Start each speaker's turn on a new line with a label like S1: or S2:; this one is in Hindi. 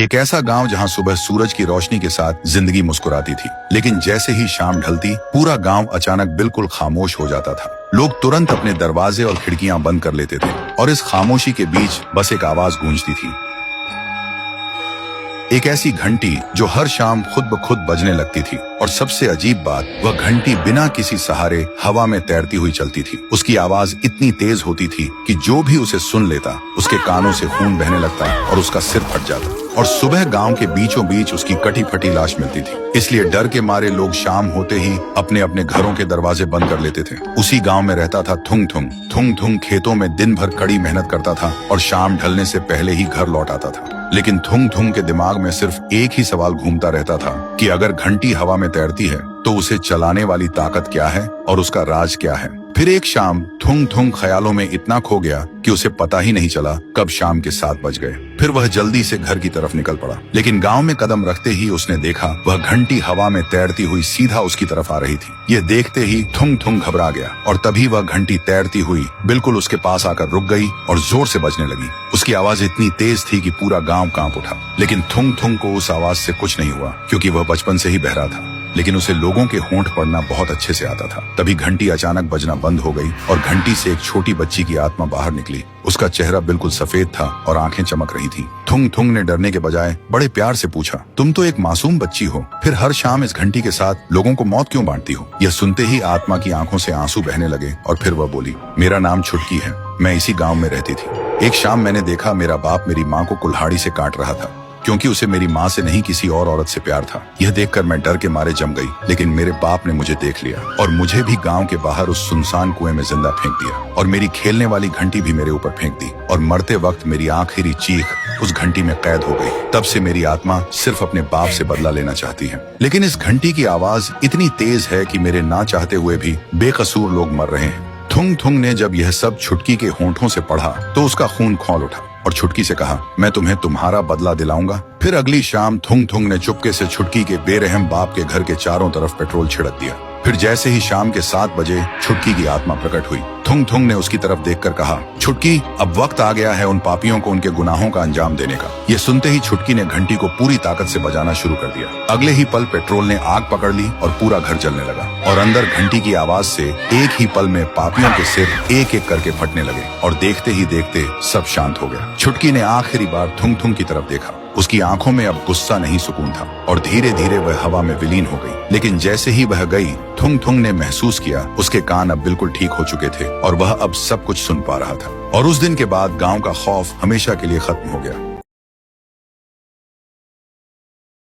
S1: एक ऐसा गांव जहां सुबह सूरज की रोशनी के साथ जिंदगी मुस्कुराती थी, लेकिन जैसे ही शाम ढलती पूरा गांव अचानक बिल्कुल खामोश हो जाता था। लोग तुरंत अपने दरवाजे और खिड़कियां बंद कर लेते थे और इस खामोशी के बीच बस एक आवाज गूंजती थी, एक ऐसी घंटी जो हर शाम खुद ब खुद बजने लगती थी। और सबसे अजीब बात, वह घंटी बिना किसी सहारे हवा में तैरती हुई चलती थी। उसकी आवाज इतनी तेज होती थी कि जो भी उसे सुन लेता उसके कानों से खून बहने लगता और उसका सिर फट जाता। और सुबह गांव के बीचों बीच उसकी कटी फटी लाश मिलती थी। इसलिए डर के मारे लोग शाम होते ही अपने अपने घरों के दरवाजे बंद कर लेते थे। उसी गांव में रहता था थुंग थुंग। थुंग थुंग खेतों में दिन भर कड़ी मेहनत करता था और शाम ढलने से पहले ही घर लौट आता था। लेकिन थुंग थुंग के दिमाग में सिर्फ एक ही सवाल घूमता रहता था कि अगर घंटी हवा में तैरती है तो उसे चलाने वाली ताकत क्या है और उसका राज क्या है। फिर एक शाम थुंग थुंग ख्यालों में इतना खो गया कि उसे पता ही नहीं चला कब शाम के 7 बज गए। फिर वह जल्दी से घर की तरफ निकल पड़ा, लेकिन गांव में कदम रखते ही उसने देखा वह घंटी हवा में तैरती हुई सीधा उसकी तरफ आ रही थी। ये देखते ही थुंग थुंग घबरा गया और तभी वह घंटी तैरती हुई बिल्कुल उसके पास आकर रुक गई और जोर से बजने लगी। उसकी आवाज इतनी तेज थी कि पूरा गांव कांप उठा। लेकिन थुंग थुंग को उस आवाज से कुछ नहीं हुआ, क्योंकि वह बचपन से ही बहरा था। लेकिन उसे लोगों के होंठ पढ़ना बहुत अच्छे से आता था। तभी घंटी अचानक बजना बंद हो गई और घंटी से एक छोटी बच्ची की आत्मा बाहर निकली। उसका चेहरा बिल्कुल सफेद था और आंखें चमक रही थी। थुंग थुंग ने डरने के बजाय बड़े प्यार से पूछा, तुम तो एक मासूम बच्ची हो, फिर हर शाम इस घंटी के साथ लोगों को मौत क्यों बांटती हो? यह सुनते ही आत्मा की आंखों से आंसू बहने लगे और फिर वह बोली, मेरा नाम छुटकी है, मैं इसी गाँव में रहती थी। एक शाम मैंने देखा मेरा बाप मेरी माँ को कुल्हाड़ी से काट रहा था, क्योंकि उसे मेरी माँ से नहीं किसी और औरत से प्यार था। यह देखकर मैं डर के मारे जम गई, लेकिन मेरे बाप ने मुझे देख लिया और मुझे भी गांव के बाहर उस सुनसान कुएं में जिंदा फेंक दिया और मेरी खेलने वाली घंटी भी मेरे ऊपर फेंक दी। और मरते वक्त मेरी आखिरी चीख उस घंटी में कैद हो गई। तब से मेरी आत्मा सिर्फ अपने बाप से बदला लेना चाहती है। लेकिन इस घंटी की आवाज इतनी तेज है कि मेरे ना चाहते हुए भी बेकसूर लोग मर रहे हैं। थुंग थुंग ने जब यह सब छुटकी के होंठों से पढ़ा तो उसका खून खौल उठा और छुटकी से कहा, मैं तुम्हें तुम्हारा बदला दिलाऊंगा। फिर अगली शाम थुंग थुंग ने चुपके से छुटकी के बेरहम बाप के घर के चारों तरफ पेट्रोल छिड़क दिया। फिर जैसे ही शाम के 7 बजे छुटकी की आत्मा प्रकट हुई, थुंग थुंग ने उसकी तरफ देखकर कहा, छुटकी, अब वक्त आ गया है उन पापियों को उनके गुनाहों का अंजाम देने का। ये सुनते ही छुटकी ने घंटी को पूरी ताकत से बजाना शुरू कर दिया। अगले ही पल पेट्रोल ने आग पकड़ ली और पूरा घर जलने लगा और अंदर घंटी की आवाज से एक ही पल में पापियों के सिर एक एक करके फटने लगे और देखते ही देखते सब शांत हो गया। छुटकी ने आखिरी बार थुंग थुंग की तरफ देखा। उसकी आंखों में अब गुस्सा नहीं सुकून था और धीरे धीरे वह हवा में विलीन हो गई। लेकिन जैसे ही वह गई, थुंग थुंग ने महसूस किया उसके कान अब बिल्कुल ठीक हो चुके थे और वह अब सब कुछ सुन पा रहा था। और उस दिन के बाद गांव का खौफ हमेशा के लिए खत्म हो गया।